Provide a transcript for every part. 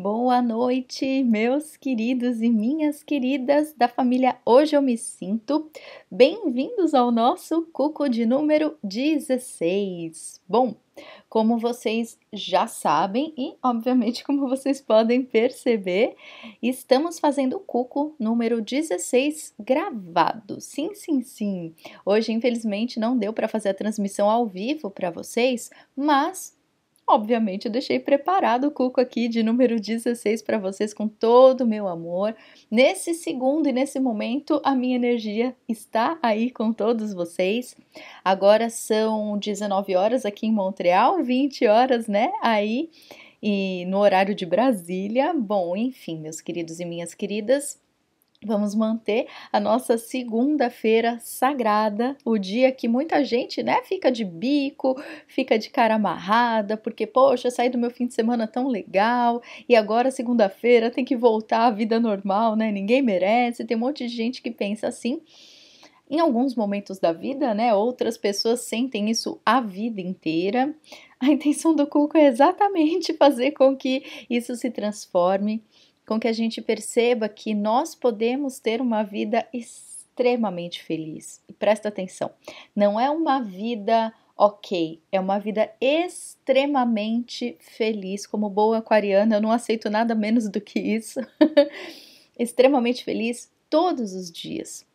Boa noite, meus queridos e minhas queridas da família Hoje Eu Me Sinto. Bem-vindos ao nosso Cuco de número 16. Bom, como vocês já sabem e, obviamente, como vocês podem perceber, estamos fazendo o Cuco número 16 gravado. Sim, sim, sim. Hoje, infelizmente, não deu para fazer a transmissão ao vivo para vocês, mas obviamente, eu deixei preparado o cuco aqui de número 16 para vocês com todo o meu amor. Nesse segundo e nesse momento, a minha energia está aí com todos vocês. Agora são 19 horas aqui em Montreal, 20 horas, né? Aí, e no horário de Brasília. Bom, enfim, meus queridos e minhas queridas. Vamos manter a nossa segunda-feira sagrada, o dia que muita gente, né, fica de bico, fica de cara amarrada, porque, poxa, eu saí do meu fim de semana tão legal e agora segunda-feira tem que voltar à vida normal, né? Ninguém merece. Tem um monte de gente que pensa assim. Em alguns momentos da vida, né, outras pessoas sentem isso a vida inteira. A intenção do Cuco é exatamente fazer com que isso se transforme, com que a gente perceba que nós podemos ter uma vida extremamente feliz. E presta atenção, não é uma vida ok, é uma vida extremamente feliz. Como boa aquariana, eu não aceito nada menos do que isso. Extremamente feliz todos os dias.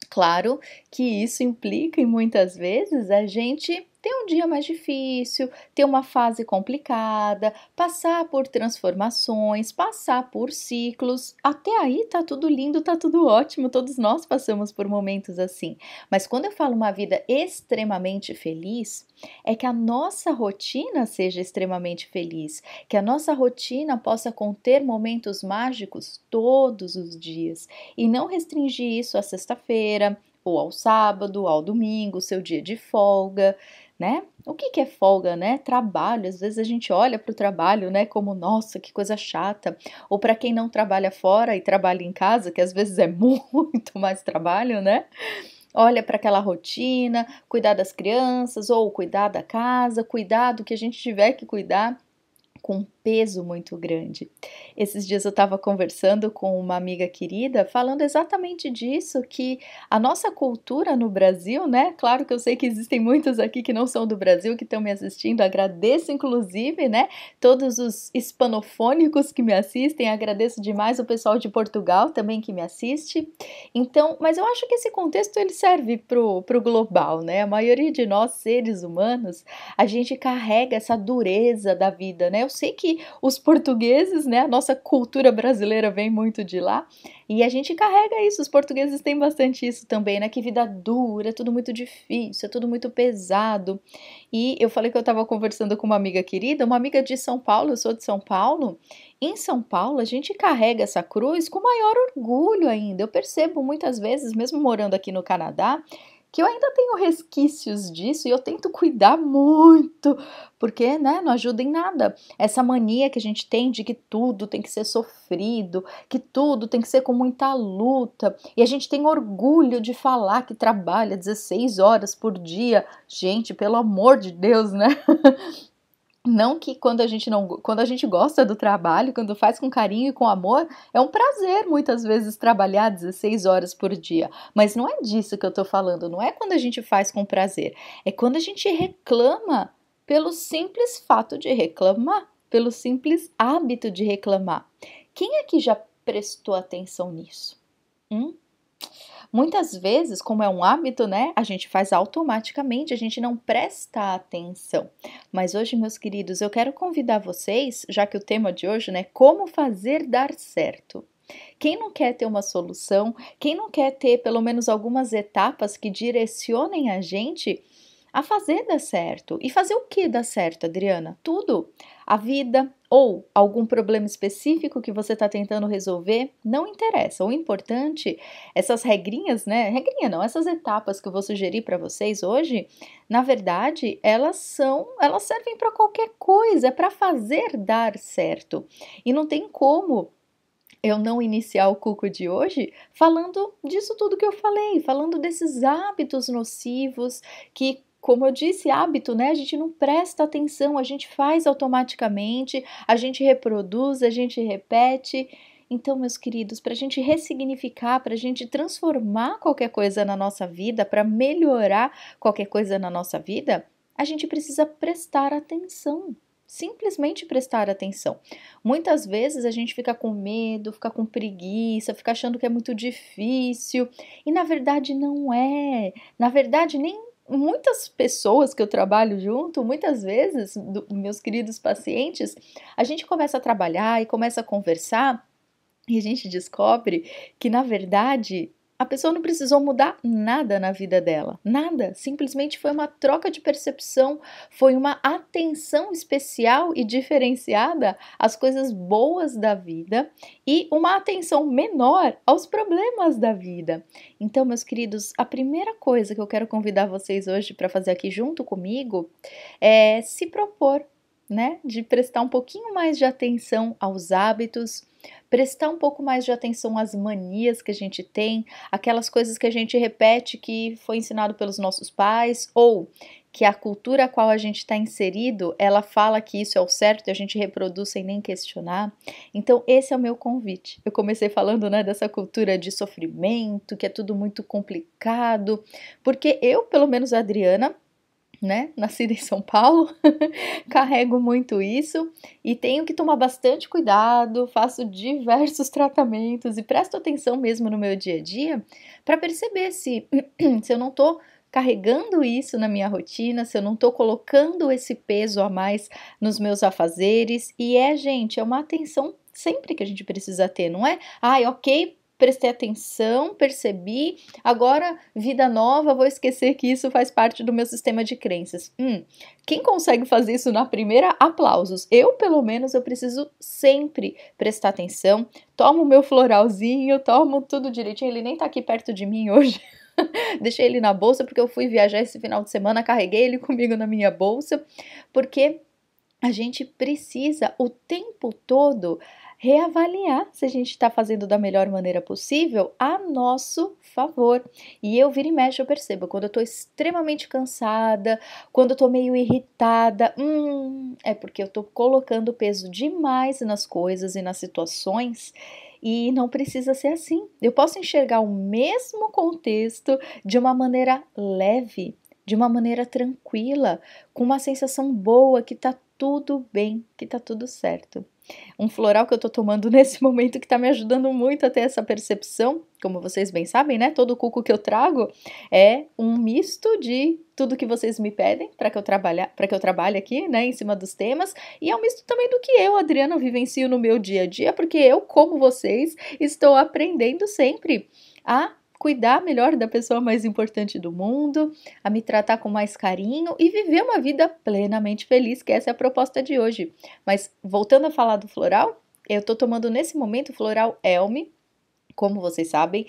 Claro que isso implica em muitas vezes a gente ter um dia mais difícil, ter uma fase complicada, passar por transformações, passar por ciclos. Até aí tá tudo lindo, tá tudo ótimo, todos nós passamos por momentos assim. Mas quando eu falo uma vida extremamente feliz, é que a nossa rotina seja extremamente feliz, que a nossa rotina possa conter momentos mágicos todos os dias e não restringir isso à sexta-feira, ou ao sábado, ou ao domingo, seu dia de folga, né? O que é folga, né? Trabalho. Às vezes a gente olha para o trabalho, né, como nossa, que coisa chata. Ou para quem não trabalha fora e trabalha em casa, que às vezes é muito mais trabalho, né? Olha para aquela rotina, cuidar das crianças, ou cuidar da casa, cuidar do que a gente tiver que cuidar, com um peso muito grande. Esses dias eu estava conversando com uma amiga querida, falando exatamente disso, que a nossa cultura no Brasil, né? Claro que eu sei que existem muitos aqui que não são do Brasil, que estão me assistindo, agradeço inclusive, né? Todos os hispanofônicos que me assistem, agradeço demais o pessoal de Portugal também que me assiste. Então, mas eu acho que esse contexto ele serve pro global, né? A maioria de nós, seres humanos, a gente carrega essa dureza da vida, né? Eu sei que os portugueses, né, a nossa cultura brasileira vem muito de lá, e a gente carrega isso, os portugueses têm bastante isso também, né? Que vida dura, é tudo muito difícil, é tudo muito pesado. E eu falei que eu estava conversando com uma amiga querida, uma amiga de São Paulo, eu sou de São Paulo. Em São Paulo, a gente carrega essa cruz com maior orgulho ainda. Eu percebo muitas vezes, mesmo morando aqui no Canadá, que eu ainda tenho resquícios disso e eu tento cuidar muito, porque, né, não ajuda em nada. Essa mania que a gente tem de que tudo tem que ser sofrido, que tudo tem que ser com muita luta, e a gente tem orgulho de falar que trabalha 16 horas por dia. Gente, pelo amor de Deus, né? Não que quando a gente não, quando a gente gosta do trabalho, quando faz com carinho e com amor, é um prazer muitas vezes trabalhar 16 horas por dia. Mas não é disso que eu tô falando, não é quando a gente faz com prazer, é quando a gente reclama pelo simples fato de reclamar, pelo simples hábito de reclamar. Quem aqui já prestou atenção nisso? Hum? Muitas vezes, como é um hábito, né, a gente faz automaticamente, a gente não presta atenção. Mas hoje, meus queridos, eu quero convidar vocês, já que o tema de hoje, né, como fazer dar certo. Quem não quer ter uma solução, quem não quer ter pelo menos algumas etapas que direcionem a gente a fazer dar certo. E fazer o que dar certo, Adriana? Tudo. A vida ou algum problema específico que você está tentando resolver, não interessa. O importante, essas regrinhas, né? Regrinha não, essas etapas que eu vou sugerir para vocês hoje, na verdade, elas servem para qualquer coisa, é para fazer dar certo. E não tem como eu não iniciar o cuco de hoje falando disso tudo que eu falei, falando desses hábitos nocivos que como eu disse, hábito, né? A gente não presta atenção, a gente faz automaticamente, a gente reproduz, a gente repete. Então, meus queridos, para a gente ressignificar, para a gente transformar qualquer coisa na nossa vida, para melhorar qualquer coisa na nossa vida, a gente precisa prestar atenção. Simplesmente prestar atenção. Muitas vezes a gente fica com medo, fica com preguiça, fica achando que é muito difícil, e na verdade não é. Na verdade, nem muitas pessoas que eu trabalho junto, muitas vezes, meus queridos pacientes, a gente começa a trabalhar e começa a conversar e a gente descobre que, na verdade, a pessoa não precisou mudar nada na vida dela, nada. Simplesmente foi uma troca de percepção, foi uma atenção especial e diferenciada às coisas boas da vida e uma atenção menor aos problemas da vida. Então, meus queridos, a primeira coisa que eu quero convidar vocês hoje para fazer aqui junto comigo é se propor, né, de prestar um pouquinho mais de atenção aos hábitos, prestar um pouco mais de atenção às manias que a gente tem, aquelas coisas que a gente repete que foi ensinado pelos nossos pais, ou que a cultura a qual a gente está inserido, ela fala que isso é o certo e a gente reproduz sem nem questionar. Então, esse é o meu convite. Eu comecei falando, né, dessa cultura de sofrimento, que é tudo muito complicado, porque eu, pelo menos a Adriana, né, nascida em São Paulo, carrego muito isso e tenho que tomar bastante cuidado, faço diversos tratamentos e presto atenção mesmo no meu dia a dia para perceber se eu não estou carregando isso na minha rotina, se eu não estou colocando esse peso a mais nos meus afazeres. E gente, é uma atenção sempre que a gente precisa ter, não é? Ai, ok, prestei atenção, percebi, agora vida nova, vou esquecer que isso faz parte do meu sistema de crenças. Quem consegue fazer isso na primeira, aplausos. Eu, pelo menos, eu preciso sempre prestar atenção, tomo o meu floralzinho, tomo tudo direitinho, ele nem tá aqui perto de mim hoje. Deixei ele na bolsa porque eu fui viajar esse final de semana, carreguei ele comigo na minha bolsa, porque a gente precisa o tempo todo reavaliar se a gente está fazendo da melhor maneira possível a nosso favor. E eu vira e mexe, eu percebo, quando eu estou extremamente cansada, quando eu estou meio irritada, é porque eu estou colocando peso demais nas coisas e nas situações. E não precisa ser assim. Eu posso enxergar o mesmo contexto de uma maneira leve, de uma maneira tranquila, com uma sensação boa, que tá tudo bem, que tá tudo certo. Um floral que eu tô tomando nesse momento que tá me ajudando muito a ter essa percepção, como vocês bem sabem, né? Todo o cuco que eu trago é um misto de tudo que vocês me pedem para que eu trabalhe aqui, né, em cima dos temas, e é um misto também do que eu, Adriana, vivencio no meu dia a dia, porque eu, como vocês, estou aprendendo sempre a cuidar melhor da pessoa mais importante do mundo, a me tratar com mais carinho e viver uma vida plenamente feliz, que essa é a proposta de hoje. Mas voltando a falar do floral, eu tô tomando nesse momento o floral Elmi, como vocês sabem.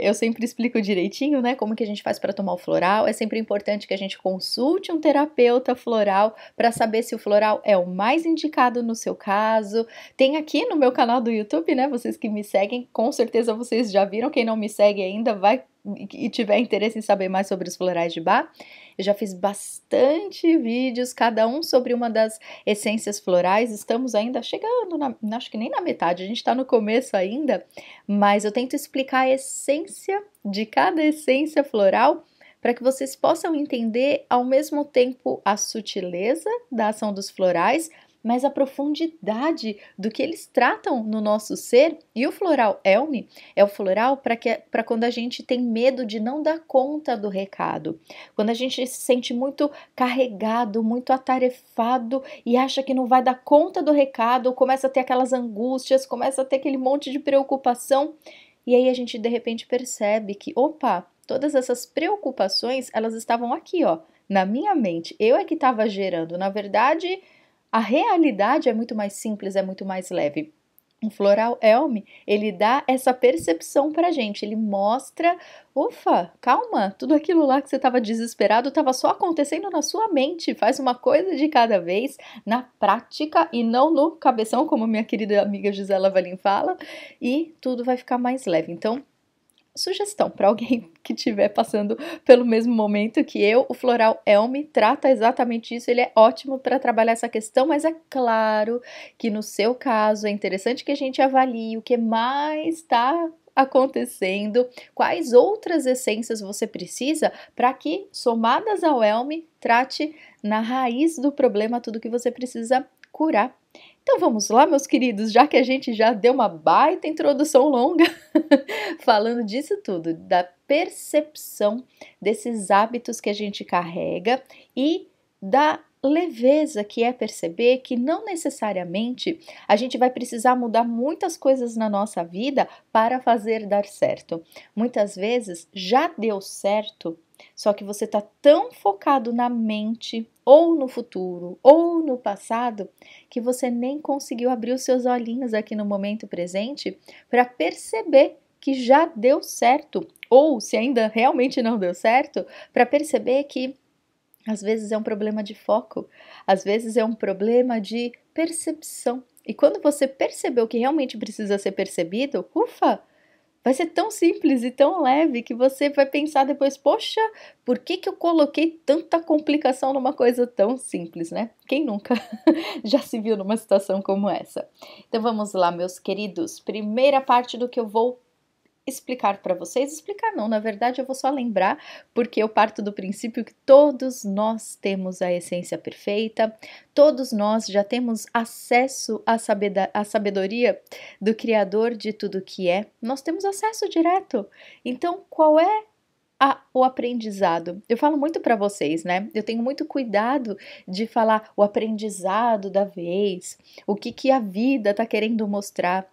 Eu sempre explico direitinho, né, como que a gente faz para tomar o floral. É sempre importante que a gente consulte um terapeuta floral para saber se o floral é o mais indicado no seu caso. Tem aqui no meu canal do YouTube, né, vocês que me seguem, com certeza vocês já viram. Quem não me segue ainda, vai e tiver interesse em saber mais sobre os florais de Bach, eu já fiz bastante vídeos, cada um sobre uma das essências florais. Estamos ainda chegando, acho que nem na metade, a gente está no começo ainda, mas eu tento explicar a essência de cada essência floral para que vocês possam entender ao mesmo tempo a sutileza da ação dos florais, mas a profundidade do que eles tratam no nosso ser. E o floral Elmi é o floral para quando a gente tem medo de não dar conta do recado, quando a gente se sente muito carregado, muito atarefado e acha que não vai dar conta do recado, começa a ter aquelas angústias, começa a ter aquele monte de preocupação, e aí a gente de repente percebe que, opa, todas essas preocupações, elas estavam aqui, ó, na minha mente, eu é que estava gerando. Na verdade, a realidade é muito mais simples, é muito mais leve. O floral Elmi, ele dá essa percepção pra gente, ele mostra, ufa, calma, tudo aquilo lá que você estava desesperado estava só acontecendo na sua mente, faz uma coisa de cada vez, na prática e não no cabeção, como minha querida amiga Gisela Valim fala, e tudo vai ficar mais leve. Então, sugestão para alguém que estiver passando pelo mesmo momento que eu, o Floral Elmi trata exatamente isso, ele é ótimo para trabalhar essa questão, mas é claro que no seu caso é interessante que a gente avalie o que mais está acontecendo, quais outras essências você precisa para que, somadas ao Elmi, trate na raiz do problema tudo que você precisa curar. Então vamos lá, meus queridos, já que a gente já deu uma baita introdução longa falando disso tudo, da percepção desses hábitos que a gente carrega e da leveza que é perceber que não necessariamente a gente vai precisar mudar muitas coisas na nossa vida para fazer dar certo. Muitas vezes já deu certo, só que você está tão focado na mente, ou no futuro, ou no passado, que você nem conseguiu abrir os seus olhinhos aqui no momento presente para perceber que já deu certo, ou se ainda realmente não deu certo, para perceber que às vezes é um problema de foco, às vezes é um problema de percepção. E quando você percebeu que realmente precisa ser percebido, ufa! Vai ser tão simples e tão leve que você vai pensar depois, poxa, por que que eu coloquei tanta complicação numa coisa tão simples, né? Quem nunca já se viu numa situação como essa? Então vamos lá, meus queridos. Primeira parte do que eu vou explicar para vocês, explicar não, na verdade eu vou só lembrar, porque eu parto do princípio que todos nós temos a essência perfeita, todos nós já temos acesso à sabedoria do Criador de tudo que é, nós temos acesso direto. Então, qual é o aprendizado? Eu falo muito para vocês, né? Eu tenho muito cuidado de falar o aprendizado da vez, o que a vida está querendo mostrar.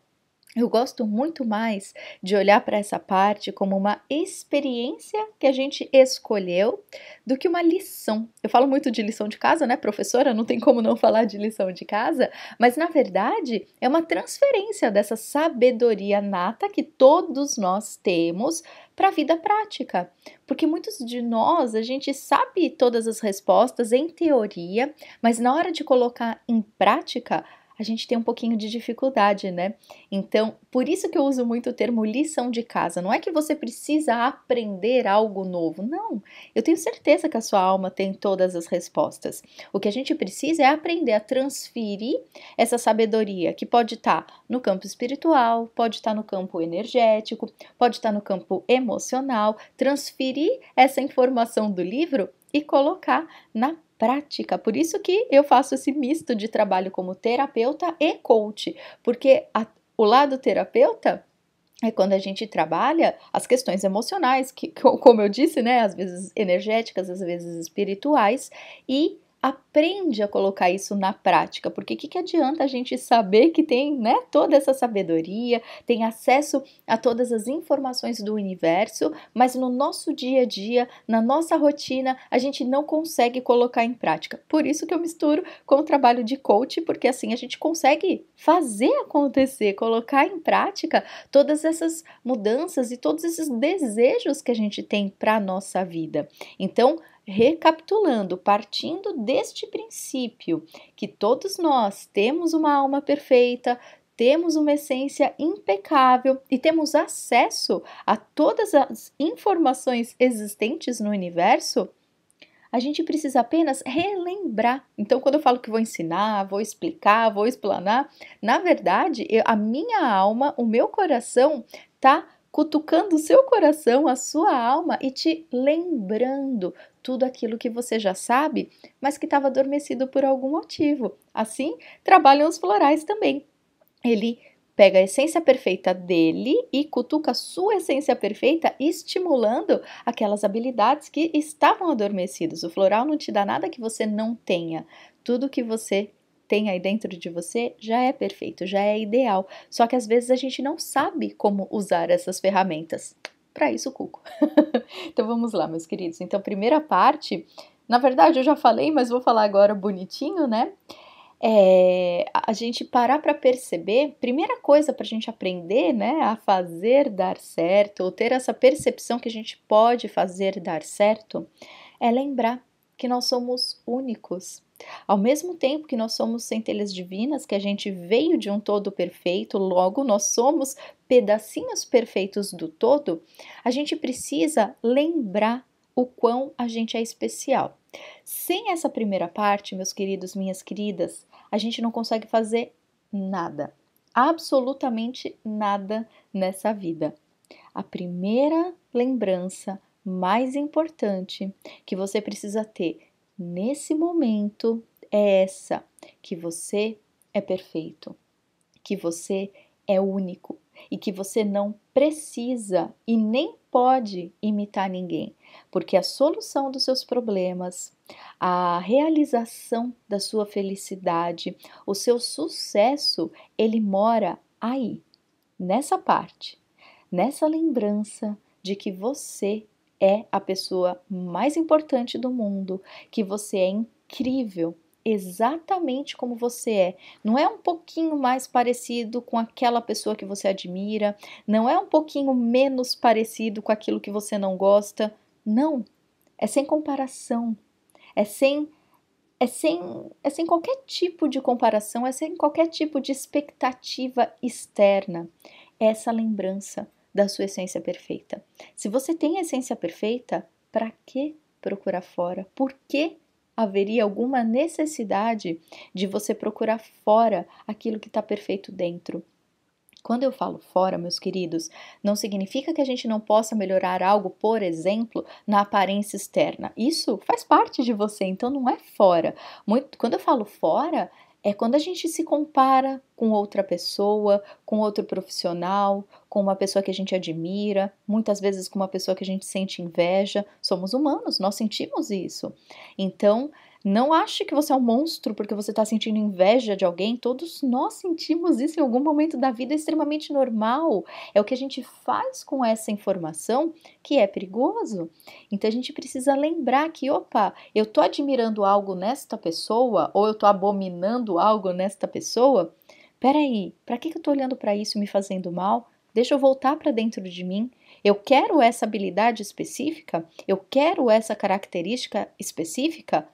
Eu gosto muito mais de olhar para essa parte como uma experiência que a gente escolheu do que uma lição. Eu falo muito de lição de casa, né, professora? Não tem como não falar de lição de casa, mas na verdade é uma transferência dessa sabedoria nata que todos nós temos para a vida prática. Porque muitos de nós, a gente sabe todas as respostas em teoria, mas na hora de colocar em prática, a gente tem um pouquinho de dificuldade, né? Então, por isso que eu uso muito o termo lição de casa. Não é que você precisa aprender algo novo, não. Eu tenho certeza que a sua alma tem todas as respostas. O que a gente precisa é aprender a transferir essa sabedoria, que pode estar no campo espiritual, pode estar no campo energético, pode estar no campo emocional, transferir essa informação do livro e colocar na prática. Por isso que eu faço esse misto de trabalho como terapeuta e coach, porque o lado terapeuta é quando a gente trabalha as questões emocionais, que, como eu disse, né, às vezes energéticas, às vezes espirituais, e aprende a colocar isso na prática, porque o que adianta a gente saber que tem, né, toda essa sabedoria, tem acesso a todas as informações do universo, mas no nosso dia a dia, na nossa rotina, a gente não consegue colocar em prática. Por isso que eu misturo com o trabalho de coach, porque assim a gente consegue fazer acontecer, colocar em prática todas essas mudanças e todos esses desejos que a gente tem para a nossa vida. Então, recapitulando, partindo deste princípio que todos nós temos uma alma perfeita, temos uma essência impecável e temos acesso a todas as informações existentes no universo, a gente precisa apenas relembrar. Então, quando eu falo que vou ensinar, vou explicar, vou explanar, na verdade, a minha alma, o meu coração está cutucando o seu coração, a sua alma e te lembrando tudo aquilo que você já sabe, mas que estava adormecido por algum motivo. Assim, trabalham os florais também. Ele pega a essência perfeita dele e cutuca a sua essência perfeita, estimulando aquelas habilidades que estavam adormecidas. O floral não te dá nada que você não tenha. Tudo que você tem aí dentro de você já é perfeito, já é ideal. Só que às vezes a gente não sabe como usar essas ferramentas. Para isso, Cuco. Então vamos lá, meus queridos. Então, primeira parte, na verdade eu já falei, mas vou falar agora bonitinho, né? A gente parar para perceber, primeira coisa para a gente aprender, né, a fazer dar certo, ou ter essa percepção que a gente pode fazer dar certo, é lembrar que nós somos únicos. Ao mesmo tempo que nós somos centelhas divinas, que a gente veio de um todo perfeito, logo nós somos pedacinhos perfeitos do todo, a gente precisa lembrar o quão a gente é especial. Sem essa primeira parte, meus queridos, minhas queridas, a gente não consegue fazer nada, absolutamente nada nessa vida. A primeira lembrança mais importante que você precisa ter nesse momento é essa: que você é perfeito, que você é único e que você não precisa e nem pode imitar ninguém, porque a solução dos seus problemas, a realização da sua felicidade, o seu sucesso, ele mora aí, nessa parte, nessa lembrança de que você é a pessoa mais importante do mundo, que você é incrível, exatamente como você é. Não é um pouquinho mais parecido com aquela pessoa que você admira, não é um pouquinho menos parecido com aquilo que você não gosta. Não, é sem comparação, é sem é sem qualquer tipo de comparação, é sem qualquer tipo de expectativa externa. Essa lembrança da sua essência perfeita. Se você tem a essência perfeita, para que procurar fora? Por que haveria alguma necessidade de você procurar fora aquilo que está perfeito dentro? Quando eu falo fora, meus queridos, não significa que a gente não possa melhorar algo, por exemplo, na aparência externa. Isso faz parte de você, então não é fora. Quando eu falo fora, é quando a gente se compara com outra pessoa, com outro profissional, com uma pessoa que a gente admira, muitas vezes com uma pessoa que a gente sente inveja. Somos humanos, nós sentimos isso. Então, não ache que você é um monstro porque você está sentindo inveja de alguém. Todos nós sentimos isso em algum momento da vida, é extremamente normal. É o que a gente faz com essa informação que é perigoso. Então a gente precisa lembrar que, opa, eu estou admirando algo nesta pessoa ou eu estou abominando algo nesta pessoa. Peraí, para que eu estou olhando para isso e me fazendo mal? Deixa eu voltar para dentro de mim. Eu quero essa habilidade específica? Eu quero essa característica específica?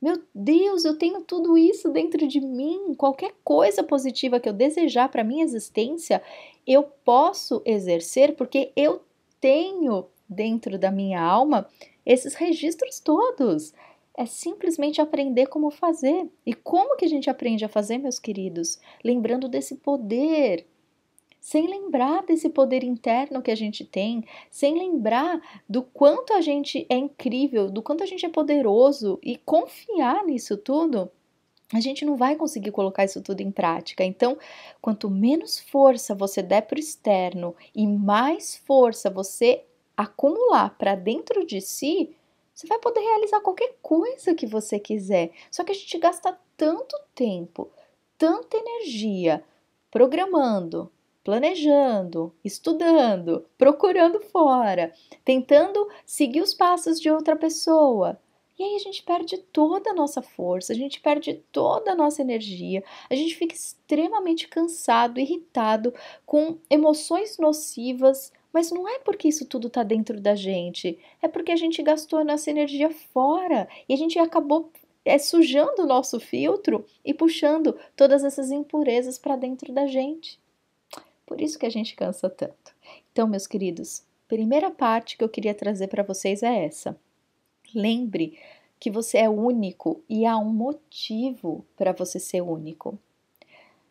Meu Deus, eu tenho tudo isso dentro de mim. Qualquer coisa positiva que eu desejar para minha existência, eu posso exercer porque eu tenho dentro da minha alma esses registros todos. É simplesmente aprender como fazer. E como que a gente aprende a fazer, meus queridos? Lembrando desse poder, sem lembrar desse poder interno que a gente tem, sem lembrar do quanto a gente é incrível, do quanto a gente é poderoso e confiar nisso tudo, a gente não vai conseguir colocar isso tudo em prática. Então, quanto menos força você der para o externo e mais força você acumular para dentro de si, você vai poder realizar qualquer coisa que você quiser. Só que a gente gasta tanto tempo, tanta energia programando, planejando, estudando, procurando fora, tentando seguir os passos de outra pessoa. E aí a gente perde toda a nossa força, a gente perde toda a nossa energia, a gente fica extremamente cansado, irritado, com emoções nocivas, mas não é porque isso tudo está dentro da gente, é porque a gente gastou a nossa energia fora e a gente acabou sujando o nosso filtro e puxando todas essas impurezas para dentro da gente. Por isso que a gente cansa tanto. Então, meus queridos, primeira parte que eu queria trazer para vocês é essa. Lembre que você é único e há um motivo para você ser único.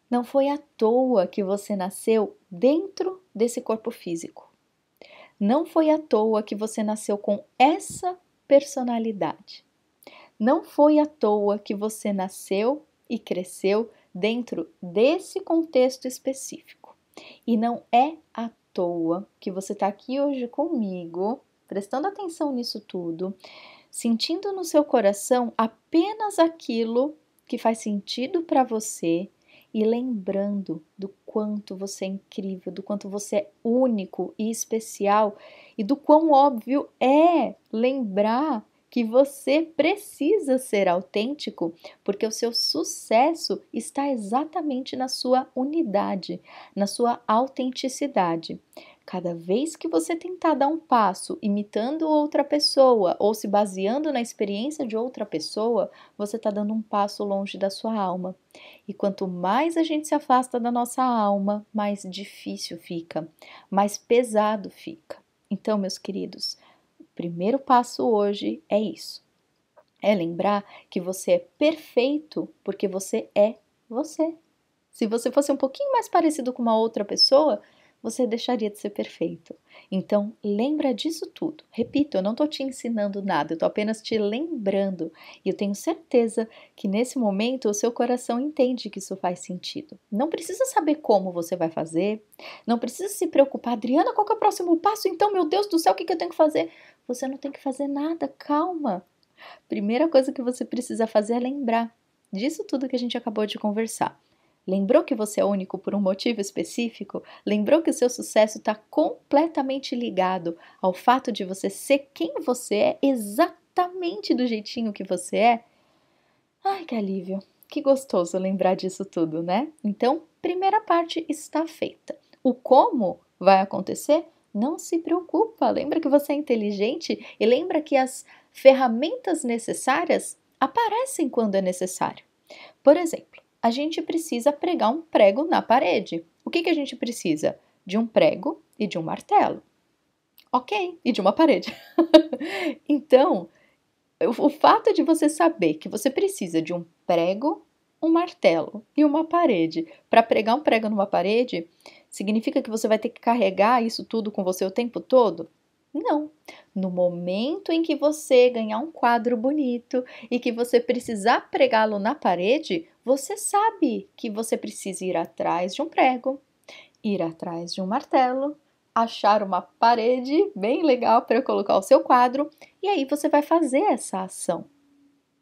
Não foi à toa que você nasceu dentro desse corpo físico. Não foi à toa que você nasceu com essa personalidade. Não foi à toa que você nasceu e cresceu dentro desse contexto específico. E não é à toa que você está aqui hoje comigo, prestando atenção nisso tudo, sentindo no seu coração apenas aquilo que faz sentido para você e lembrando do quanto você é incrível, do quanto você é único e especial e do quão óbvio é lembrar que você precisa ser autêntico, porque o seu sucesso está exatamente na sua unidade, na sua autenticidade. cada vez que você tentar dar um passo imitando outra pessoa ou se baseando na experiência de outra pessoa, você está dando um passo longe da sua alma. E quanto mais a gente se afasta da nossa alma, mais difícil fica, mais pesado fica. Então, meus queridos, o primeiro passo hoje é isso. É lembrar que você é perfeito porque você é você. Se você fosse um pouquinho mais parecido com uma outra pessoa, você deixaria de ser perfeito. Então, lembra disso tudo. Repito, eu não estou te ensinando nada, eu estou apenas te lembrando. E eu tenho certeza que nesse momento o seu coração entende que isso faz sentido. Não precisa saber como você vai fazer, não precisa se preocupar. Adriana, qual que é o próximo passo? Então, meu Deus do céu, o que eu tenho que fazer? Você não tem que fazer nada, calma. Primeira coisa que você precisa fazer é lembrar disso tudo que a gente acabou de conversar. Lembrou que você é único por um motivo específico? Lembrou que o seu sucesso está completamente ligado ao fato de você ser quem você é, exatamente do jeitinho que você é? Ai, que alívio! Que gostoso lembrar disso tudo, né? Então, primeira parte está feita. O como vai acontecer? Não se preocupa. Lembra que você é inteligente e lembra que as ferramentas necessárias aparecem quando é necessário. Por exemplo, a gente precisa pregar um prego na parede. O que a gente precisa? De um prego e de um martelo. Ok, e de uma parede. Então, o fato de você saber que você precisa de um prego, um martelo e uma parede para pregar um prego numa parede, significa que você vai ter que carregar isso tudo com você o tempo todo? Não. No momento em que você ganhar um quadro bonito e que você precisar pregá-lo na parede, você sabe que você precisa ir atrás de um prego, ir atrás de um martelo, achar uma parede bem legal para colocar o seu quadro e aí você vai fazer essa ação.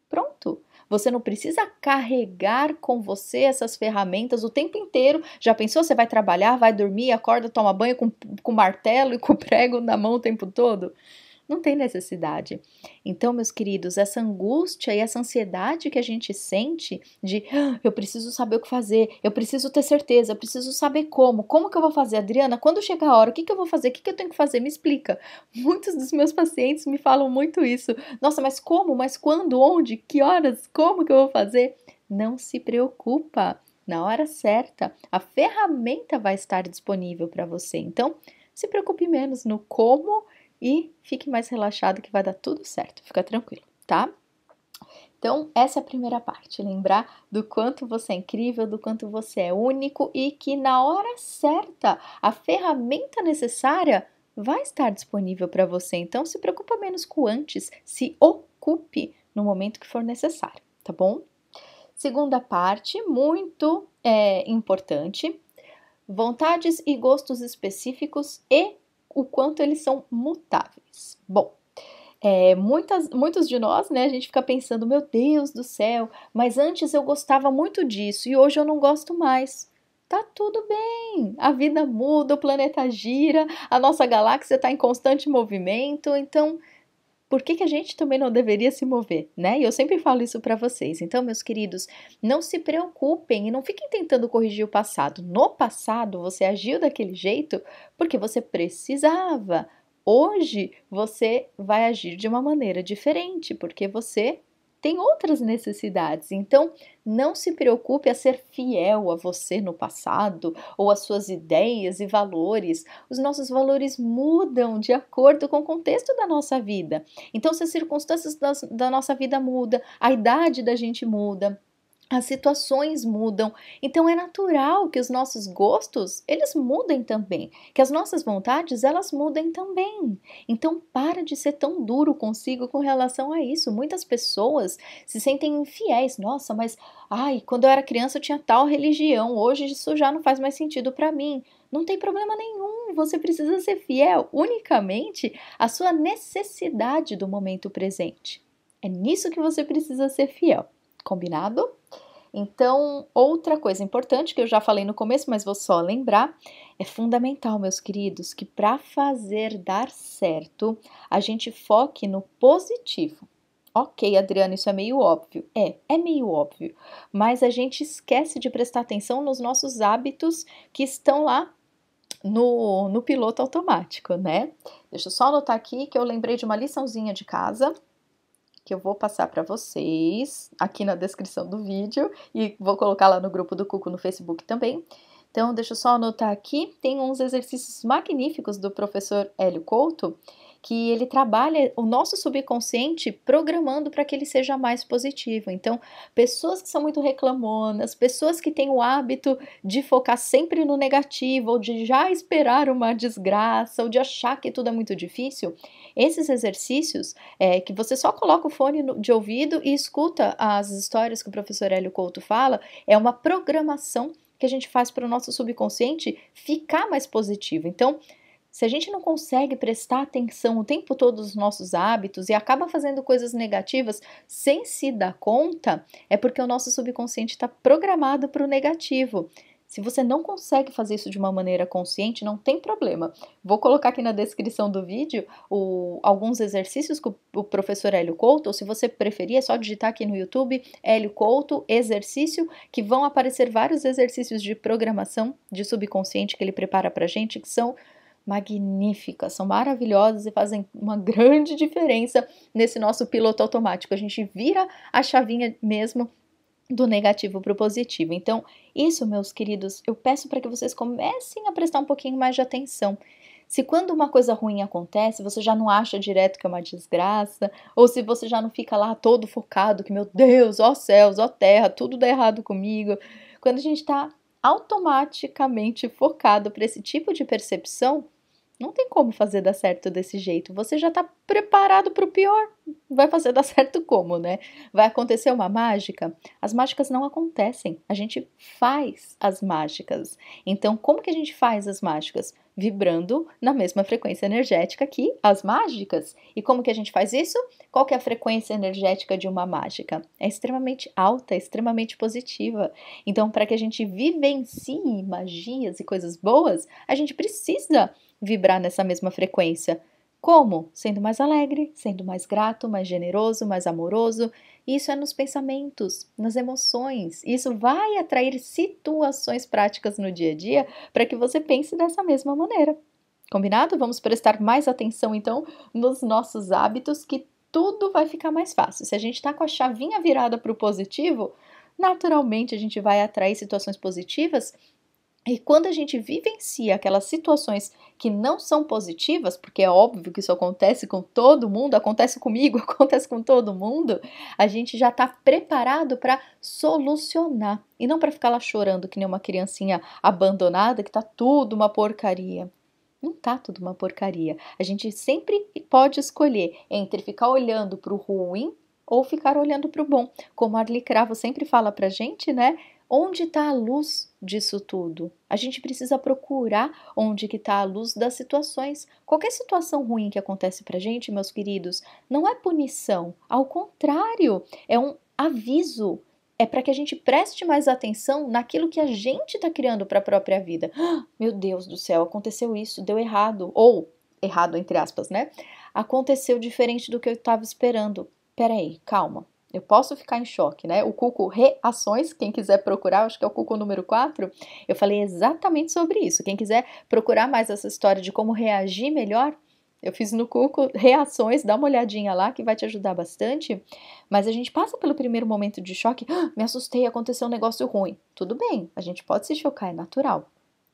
Pronto! Você não precisa carregar com você essas ferramentas o tempo inteiro. Já pensou? Você vai trabalhar, vai dormir, acorda, toma banho com martelo e com prego na mão o tempo todo? Não tem necessidade. Então, meus queridos, essa angústia e essa ansiedade que a gente sente de eu preciso saber o que fazer, eu preciso ter certeza, eu preciso saber como que eu vou fazer, Adriana? Quando chegar a hora, o que eu vou fazer? O que eu tenho que fazer? Me explica. Muitos dos meus pacientes me falam muito isso. Nossa, mas como? Mas quando? Onde? Que horas? Como que eu vou fazer? Não se preocupa. Na hora certa, a ferramenta vai estar disponível para você. Então, se preocupe menos no como e fique mais relaxado que vai dar tudo certo, fica tranquilo, tá? Então, essa é a primeira parte, lembrar do quanto você é incrível, do quanto você é único e que na hora certa, a ferramenta necessária vai estar disponível para você. Então, se preocupa menos com o antes, se ocupe no momento que for necessário, tá bom? Segunda parte, muito importante, vontades e gostos específicos e o quanto eles são mutáveis. Bom, muitos de nós, né, a gente fica pensando, meu Deus do céu, mas antes eu gostava muito disso e hoje eu não gosto mais. Tá tudo bem, a vida muda, o planeta gira, a nossa galáxia está em constante movimento, então por que a gente também não deveria se mover, né? E eu sempre falo isso para vocês. Então, meus queridos, não se preocupem e não fiquem tentando corrigir o passado. No passado, você agiu daquele jeito porque você precisava. Hoje, você vai agir de uma maneira diferente porque você tem outras necessidades. Então, não se preocupe a ser fiel a você no passado ou às suas ideias e valores. Os nossos valores mudam de acordo com o contexto da nossa vida. Então, se as circunstâncias da nossa vida mudam, a idade da gente muda, as situações mudam, então é natural que os nossos gostos, eles mudem também, que as nossas vontades, elas mudem também. Então para de ser tão duro consigo com relação a isso. Muitas pessoas se sentem infiéis. Nossa, mas quando eu era criança eu tinha tal religião, hoje isso já não faz mais sentido para mim. Não tem problema nenhum, você precisa ser fiel unicamente à sua necessidade do momento presente. É nisso que você precisa ser fiel. Combinado? Então, outra coisa importante que eu já falei no começo, mas vou só lembrar, é fundamental, meus queridos, que para fazer dar certo, a gente foque no positivo. Ok, Adriana, isso é meio óbvio. É meio óbvio, mas a gente esquece de prestar atenção nos nossos hábitos que estão lá no piloto automático, né? Deixa eu só anotar aqui que eu lembrei de uma liçãozinha de casa que eu vou passar para vocês aqui na descrição do vídeo e vou colocar lá no grupo do Cuco no Facebook também. Então, deixa eu só anotar aqui, tem uns exercícios magníficos do professor Hélio Couto, que ele trabalha o nosso subconsciente programando para que ele seja mais positivo. Então, pessoas que são muito reclamonas, pessoas que têm o hábito de focar sempre no negativo, ou de já esperar uma desgraça, ou de achar que tudo é muito difícil, esses exercícios que você só coloca o fone de ouvido e escuta as histórias que o professor Hélio Couto fala, é uma programação que a gente faz para o nosso subconsciente ficar mais positivo. Então, se a gente não consegue prestar atenção o tempo todo nos nossos hábitos e acaba fazendo coisas negativas sem se dar conta, é porque o nosso subconsciente está programado para o negativo. Se você não consegue fazer isso de uma maneira consciente, não tem problema. Vou colocar aqui na descrição do vídeo alguns exercícios que o professor Hélio Couto, ou se você preferir, é só digitar aqui no YouTube, Hélio Couto, exercício, que vão aparecer vários exercícios de programação de subconsciente que ele prepara pra gente, que são magníficas, são maravilhosas e fazem uma grande diferença nesse nosso piloto automático. A gente vira a chavinha mesmo do negativo para o positivo. Então, isso, meus queridos, eu peço para que vocês comecem a prestar um pouquinho mais de atenção. Se quando uma coisa ruim acontece, você já não acha direto que é uma desgraça, ou se você já não fica lá todo focado, que meu Deus, ó céus, ó terra, tudo dá errado comigo. Quando a gente está automaticamente focado para esse tipo de percepção, não tem como fazer dar certo desse jeito. Você já está preparado para o pior. Vai fazer dar certo como, né? Vai acontecer uma mágica? As mágicas não acontecem. A gente faz as mágicas. Então, como que a gente faz as mágicas? Vibrando na mesma frequência energética que as mágicas. E como que a gente faz isso? Qual que é a frequência energética de uma mágica? É extremamente alta, é extremamente positiva. Então, para que a gente vivencie magias e coisas boas, a gente precisa vibrar nessa mesma frequência. Como? Sendo mais alegre, sendo mais grato, mais generoso, mais amoroso. Isso é nos pensamentos, nas emoções. Isso vai atrair situações práticas no dia a dia para que você pense dessa mesma maneira. Combinado? Vamos prestar mais atenção então nos nossos hábitos, que tudo vai ficar mais fácil. Se a gente está com a chavinha virada para o positivo, naturalmente a gente vai atrair situações positivas. E quando a gente vivencia aquelas situações que não são positivas, porque é óbvio que isso acontece com todo mundo, acontece comigo, acontece com todo mundo, a gente já está preparado para solucionar e não para ficar lá chorando que nem uma criancinha abandonada, que tá tudo uma porcaria. Não tá tudo uma porcaria. A gente sempre pode escolher entre ficar olhando para o ruim ou ficar olhando para o bom. Como a Arli Cravo sempre fala pra gente, né? Onde está a luz disso tudo? A gente precisa procurar onde que está a luz das situações. Qualquer situação ruim que acontece pra gente, meus queridos, não é punição. Ao contrário, é um aviso. É para que a gente preste mais atenção naquilo que a gente está criando para a própria vida. Ah, meu Deus do céu, aconteceu isso, deu errado. Ou, errado entre aspas, né? Aconteceu diferente do que eu estava esperando. Peraí, calma. Eu posso ficar em choque, né? O Cuco Reações, quem quiser procurar, acho que é o Cuco número 4, eu falei exatamente sobre isso. Quem quiser procurar mais essa história de como reagir melhor, eu fiz no Cuco Reações, dá uma olhadinha lá que vai te ajudar bastante. Mas a gente passa pelo primeiro momento de choque, ah, me assustei, aconteceu um negócio ruim. Tudo bem, a gente pode se chocar, é natural.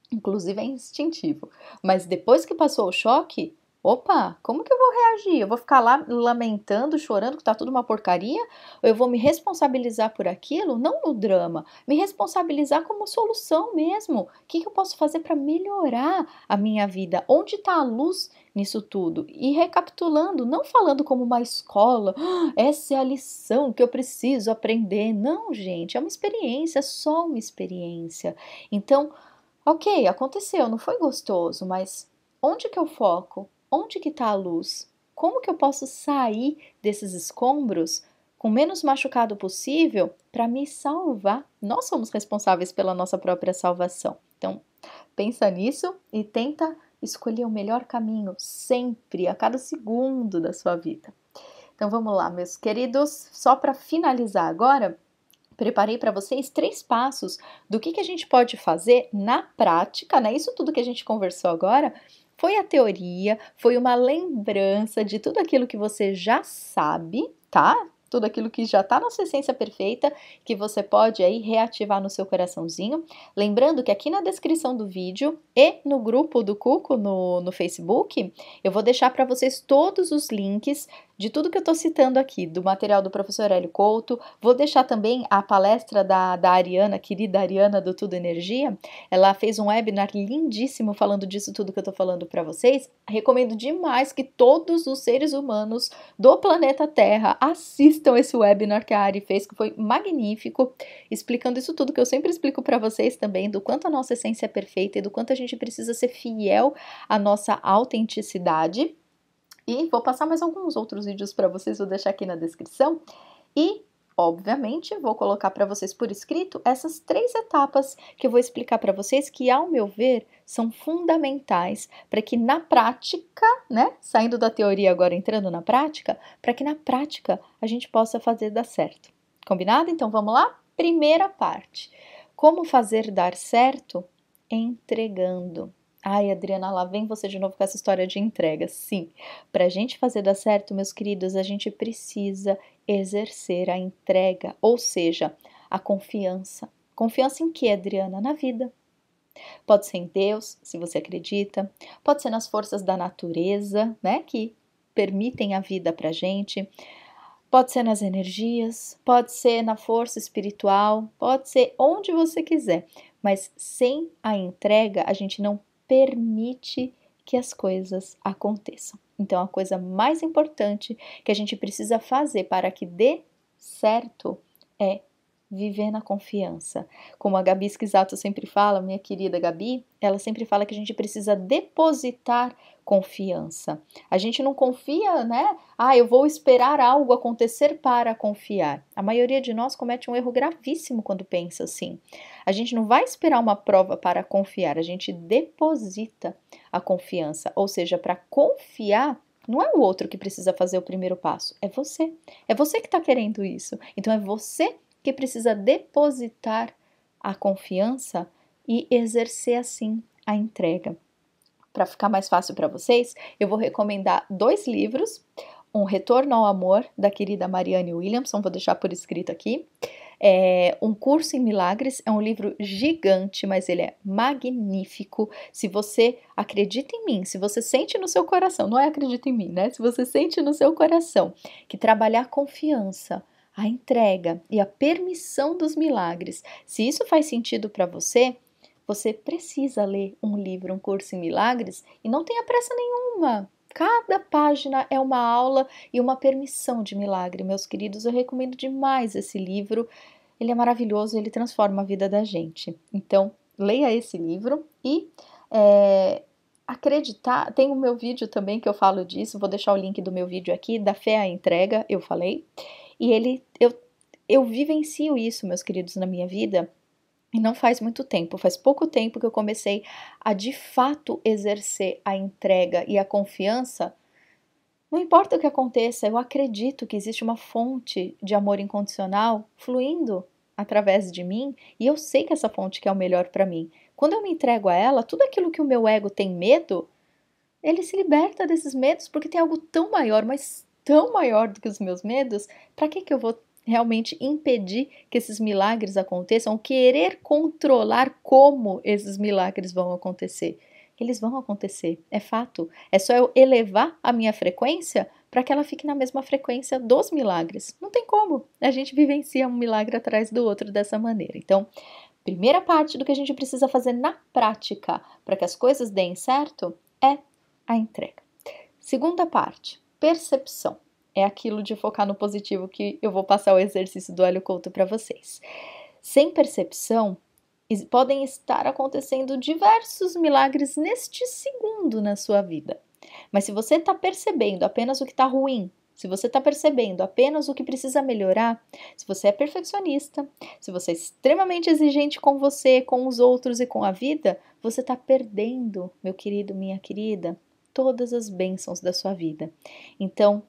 Inclusive é instintivo. Mas depois que passou o choque, opa, como que eu vou reagir? Eu vou ficar lá lamentando, chorando que tá tudo uma porcaria? Ou eu vou me responsabilizar por aquilo? Não no drama, me responsabilizar como solução mesmo. O que eu posso fazer para melhorar a minha vida? Onde está a luz nisso tudo? E recapitulando, não falando como uma escola, ah, essa é a lição que eu preciso aprender. Não, gente, é uma experiência, é só uma experiência. Então, ok, aconteceu, não foi gostoso, mas onde que eu foco? Onde que está a luz? Como que eu posso sair desses escombros com o menos machucado possível para me salvar? Nós somos responsáveis pela nossa própria salvação. Então, pensa nisso e tenta escolher o melhor caminho sempre, a cada segundo da sua vida. Então, vamos lá, meus queridos, só para finalizar agora, preparei para vocês 3 passos do que a gente pode fazer na prática, né? Isso tudo que a gente conversou agora foi a teoria, foi uma lembrança de tudo aquilo que você já sabe, tá? Tudo aquilo que já está na sua essência perfeita, que você pode aí reativar no seu coraçãozinho. Lembrando que aqui na descrição do vídeo e no grupo do Cuco no Facebook, eu vou deixar para vocês todos os links de tudo que eu estou citando aqui, do material do professor Hélio Couto. Vou deixar também a palestra da Ariana, querida Ariana do Tudo Energia. Ela fez um webinar lindíssimo falando disso tudo que eu estou falando para vocês. Recomendo demais que todos os seres humanos do planeta Terra assistam esse webinar que a Ari fez, que foi magnífico, explicando isso tudo que eu sempre explico para vocês também, do quanto a nossa essência é perfeita e do quanto a gente precisa ser fiel à nossa autenticidade. E vou passar mais alguns outros vídeos para vocês, vou deixar aqui na descrição. E, obviamente, vou colocar para vocês por escrito essas 3 etapas que eu vou explicar para vocês, que, ao meu ver, são fundamentais para que na prática, né, saindo da teoria agora entrando na prática, para que na prática a gente possa fazer dar certo. Combinado? Então vamos lá? Primeira parte. Como fazer dar certo? Entregando. Ai, Adriana, lá vem você de novo com essa história de entrega. Sim, para a gente fazer dar certo, meus queridos, a gente precisa exercer a entrega, ou seja, a confiança. Confiança em quê, Adriana? Na vida. Pode ser em Deus, se você acredita, pode ser nas forças da natureza, né, que permitem a vida pra gente, pode ser nas energias, pode ser na força espiritual, pode ser onde você quiser, mas sem a entrega a gente não permite que as coisas aconteçam. Então, a coisa mais importante que a gente precisa fazer para que dê certo é viver na confiança. Como a Gabi Esquisato sempre fala, minha querida Gabi, ela sempre fala que a gente precisa depositar confiança. A gente não confia, né? Ah, eu vou esperar algo acontecer para confiar. A maioria de nós comete um erro gravíssimo quando pensa assim. A gente não vai esperar uma prova para confiar, a gente deposita a confiança. Ou seja, para confiar, não é o outro que precisa fazer o primeiro passo, é você. É você que está querendo isso. Então, é você que precisa depositar a confiança e exercer assim a entrega. Para ficar mais fácil para vocês, eu vou recomendar 2 livros, Um Retorno ao Amor, da querida Marianne Williamson, vou deixar por escrito aqui. Um Curso em Milagres, é um livro gigante, mas ele é magnífico. Se você acredita em mim, se você sente no seu coração, não é acredita em mim, né? Se você sente no seu coração que trabalhar confiança, a entrega e a permissão dos milagres, se isso faz sentido para você, você precisa ler um livro, Um Curso em Milagres, e não tenha pressa nenhuma. Cada página é uma aula e uma permissão de milagre, meus queridos. Eu recomendo demais esse livro. Ele é maravilhoso, ele transforma a vida da gente. Então, leia esse livro e acreditar. Tem o meu vídeo também que eu falo disso. Vou deixar o link do meu vídeo aqui, da fé à entrega, eu falei. E eu vivencio isso, meus queridos, na minha vida. E não faz muito tempo, faz pouco tempo que eu comecei a de fato exercer a entrega e a confiança. Não importa o que aconteça, eu acredito que existe uma fonte de amor incondicional fluindo através de mim e eu sei que essa fonte que é o melhor para mim. Quando eu me entrego a ela, tudo aquilo que o meu ego tem medo, ele se liberta desses medos porque tem algo tão maior, mas tão maior do que os meus medos. Para que eu vou realmente impedir que esses milagres aconteçam, querer controlar como esses milagres vão acontecer? Eles vão acontecer, é fato. É só eu elevar a minha frequência para que ela fique na mesma frequência dos milagres. Não tem como. A gente vivencia um milagre atrás do outro dessa maneira. Então, primeira parte do que a gente precisa fazer na prática para que as coisas deem certo é a entrega. Segunda parte, percepção. É aquilo de focar no positivo que eu vou passar o exercício do Hélio Couto para vocês. Sem percepção, podem estar acontecendo diversos milagres neste segundo na sua vida. Mas se você está percebendo apenas o que está ruim, se você está percebendo apenas o que precisa melhorar, se você é perfeccionista, se você é extremamente exigente com você, com os outros e com a vida, você está perdendo, meu querido, minha querida, todas as bênçãos da sua vida. Então,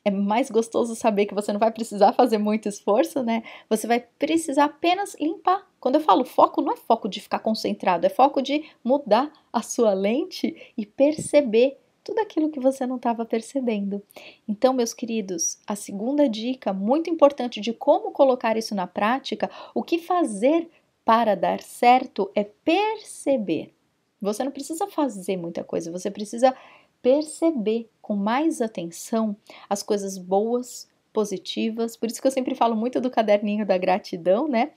É mais gostoso saber que você não vai precisar fazer muito esforço, né? Você vai precisar apenas limpar. Quando eu falo foco, não é foco de ficar concentrado, é foco de mudar a sua lente e perceber tudo aquilo que você não estava percebendo. Então, meus queridos, a segunda dica muito importante de como colocar isso na prática, o que fazer para dar certo é perceber. Você não precisa fazer muita coisa, você precisa perceber com mais atenção as coisas boas, positivas. Por isso que eu sempre falo muito do caderninho da gratidão, né?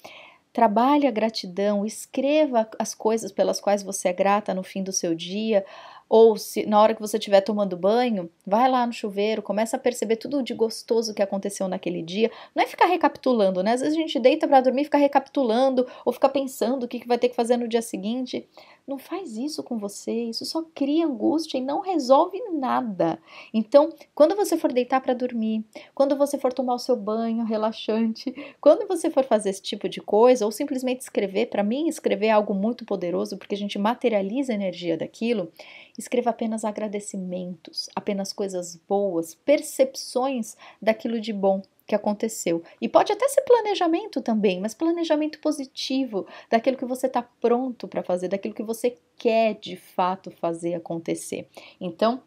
Trabalhe a gratidão, escreva as coisas pelas quais você é grata no fim do seu dia, ou se na hora que você estiver tomando banho, vai lá no chuveiro, começa a perceber tudo de gostoso que aconteceu naquele dia. Não é ficar recapitulando, né? Às vezes a gente deita para dormir e fica recapitulando, ou fica pensando o que vai ter que fazer no dia seguinte. Não faz isso com você, isso só cria angústia e não resolve nada. Então, quando você for deitar para dormir, quando você for tomar o seu banho relaxante, quando você for fazer esse tipo de coisa, ou simplesmente escrever, para mim escrever é algo muito poderoso, porque a gente materializa a energia daquilo, escreva apenas agradecimentos, apenas coisas boas, percepções daquilo de bom que aconteceu. E pode até ser planejamento também, mas planejamento positivo, daquilo que você está pronto para fazer, daquilo que você quer de fato fazer acontecer. Então,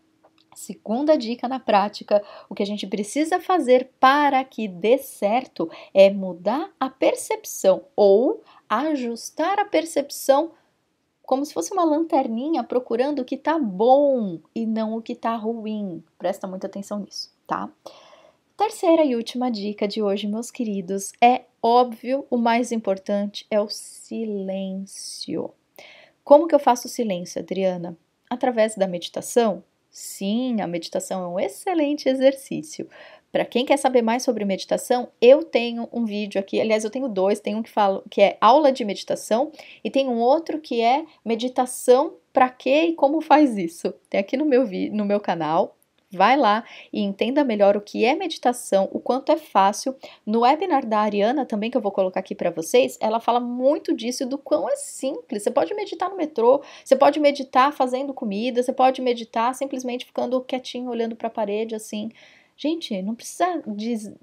segunda dica na prática, o que a gente precisa fazer para que dê certo é mudar a percepção ou ajustar a percepção como se fosse uma lanterninha procurando o que tá bom e não o que tá ruim. Presta muita atenção nisso, tá? Terceira e última dica de hoje, meus queridos, é óbvio, o mais importante é o silêncio. Como que eu faço silêncio, Adriana? Através da meditação? Sim, a meditação é um excelente exercício. Para quem quer saber mais sobre meditação, eu tenho um vídeo aqui, aliás, eu tenho dois, tem um que fala que é aula de meditação e tem um outro que é meditação para quê e como faz isso. Tem aqui no meu canal. Vai lá e entenda melhor o que é meditação, o quanto é fácil. No webinar da Ariana, também que eu vou colocar aqui para vocês, ela fala muito disso e do quão é simples. Você pode meditar no metrô, você pode meditar fazendo comida, você pode meditar simplesmente ficando quietinho, olhando para a parede, assim. Gente, não precisa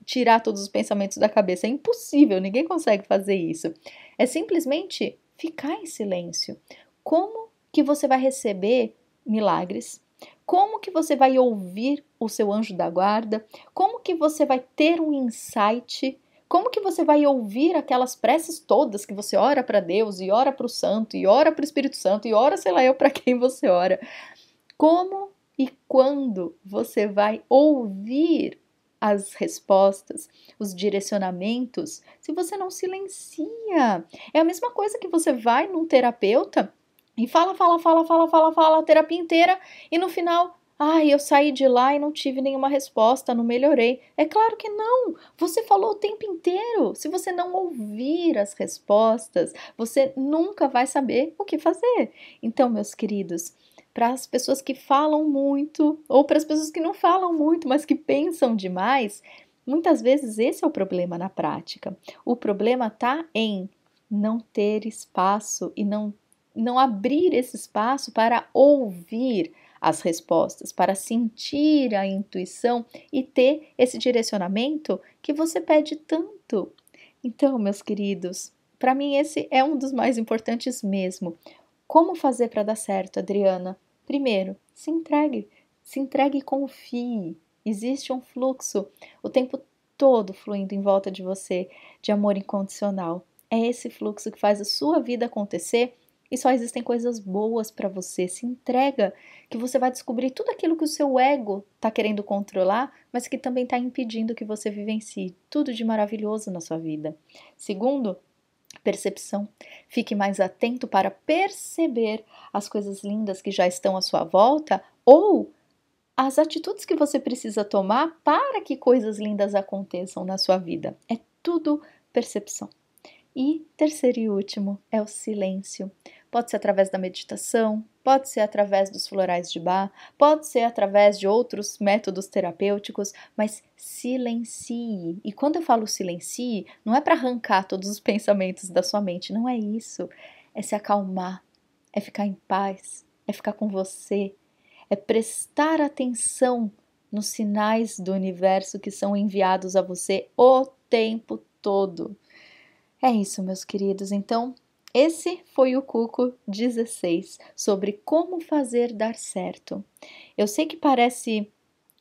tirar todos os pensamentos da cabeça, é impossível, ninguém consegue fazer isso. É simplesmente ficar em silêncio. Como que você vai receber milagres? Como que você vai ouvir o seu anjo da guarda? Como que você vai ter um insight? Como que você vai ouvir aquelas preces todas que você ora para Deus e ora para o santo e ora para o Espírito Santo e ora, sei lá eu, para quem você ora? Como e quando você vai ouvir as respostas, os direcionamentos, se você não silencia? É a mesma coisa que você vai num terapeuta e fala a terapia inteira e no final, ai, eu saí de lá e não tive nenhuma resposta, não melhorei. É claro que não. Você falou o tempo inteiro. Se você não ouvir as respostas, você nunca vai saber o que fazer. Então, meus queridos, para as pessoas que falam muito ou para as pessoas que não falam muito, mas que pensam demais, muitas vezes esse é o problema na prática. O problema está em não ter espaço e não abrir esse espaço para ouvir as respostas, para sentir a intuição e ter esse direcionamento que você pede tanto. Então, meus queridos, para mim esse é um dos mais importantes mesmo. Como fazer para dar certo, Adriana? Primeiro, se entregue e confie. Existe um fluxo o tempo todo fluindo em volta de você de amor incondicional. É esse fluxo que faz a sua vida acontecer e só existem coisas boas para você. Se entrega, que você vai descobrir tudo aquilo que o seu ego está querendo controlar, mas que também está impedindo que você vivencie tudo de maravilhoso na sua vida. Segundo, percepção. Fique mais atento para perceber as coisas lindas que já estão à sua volta ou as atitudes que você precisa tomar para que coisas lindas aconteçam na sua vida. É tudo percepção. E terceiro e último é o silêncio. Pode ser através da meditação, pode ser através dos florais de Bach, pode ser através de outros métodos terapêuticos, mas silencie. E quando eu falo silencie, não é para arrancar todos os pensamentos da sua mente, não é isso. É se acalmar, é ficar em paz, é ficar com você, é prestar atenção nos sinais do universo que são enviados a você o tempo todo. É isso, meus queridos. Então, esse foi o Cuco 16 sobre como fazer dar certo. Eu sei que parece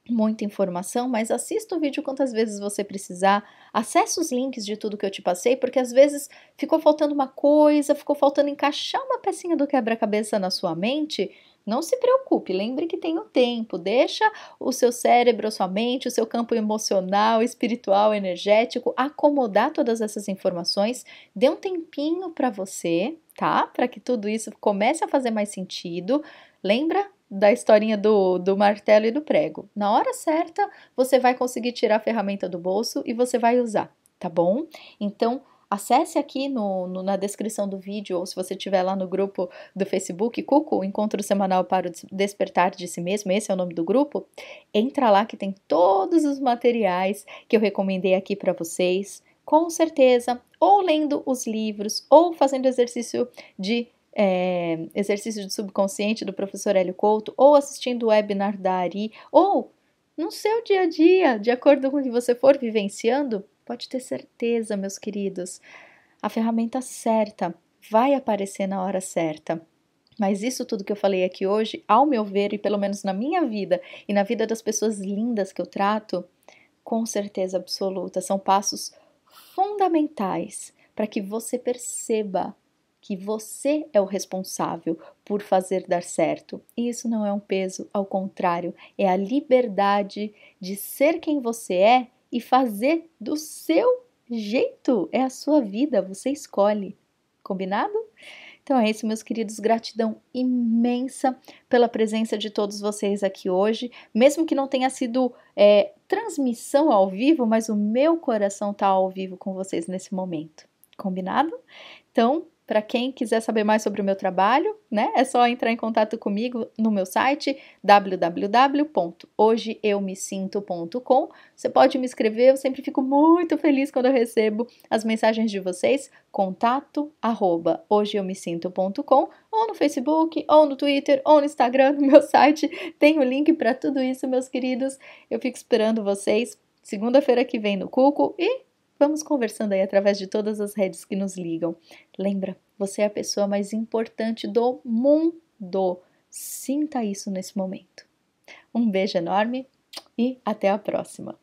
muita informação, mas assista o vídeo quantas vezes você precisar, acesse os links de tudo que eu te passei, porque às vezes ficou faltando uma coisa, ficou faltando encaixar uma pecinha do quebra-cabeça na sua mente. Não se preocupe, lembre que tem o tempo, deixa o seu cérebro, a sua mente, o seu campo emocional, espiritual, energético acomodar todas essas informações, dê um tempinho para você, tá? Para que tudo isso comece a fazer mais sentido. Lembra da historinha do martelo e do prego. Na hora certa, você vai conseguir tirar a ferramenta do bolso e você vai usar, tá bom? Então, acesse aqui na descrição do vídeo, ou se você estiver lá no grupo do Facebook, Cuco, Encontro Semanal para o Despertar de Si Mesmo, esse é o nome do grupo. Entra lá que tem todos os materiais que eu recomendei aqui para vocês, com certeza, ou lendo os livros, ou fazendo exercício de exercício de subconsciente do professor Hélio Couto, ou assistindo o webinar da Ari, ou no seu dia a dia, de acordo com o que você for vivenciando, pode ter certeza, meus queridos, a ferramenta certa vai aparecer na hora certa. Mas isso tudo que eu falei aqui hoje, ao meu ver, e pelo menos na minha vida e na vida das pessoas lindas que eu trato, com certeza absoluta, são passos fundamentais para que você perceba que você é o responsável por fazer dar certo. E isso não é um peso, ao contrário, é a liberdade de ser quem você é e fazer do seu jeito. É a sua vida, você escolhe. Combinado? Então é isso, meus queridos. Gratidão imensa pela presença de todos vocês aqui hoje. Mesmo que não tenha sido transmissão ao vivo, mas o meu coração está ao vivo com vocês nesse momento. Combinado? Então, para quem quiser saber mais sobre o meu trabalho, né, é só entrar em contato comigo no meu site www.hojeumesinto.com. Você pode me escrever, eu sempre fico muito feliz quando eu recebo as mensagens de vocês. contato@hojeumesinto.com, ou no Facebook, ou no Twitter, ou no Instagram, no meu site. Tem o link para tudo isso, meus queridos. Eu fico esperando vocês segunda-feira que vem no Cuco e vamos conversando aí através de todas as redes que nos ligam. Lembra, você é a pessoa mais importante do mundo. Sinta isso nesse momento. Um beijo enorme e até a próxima.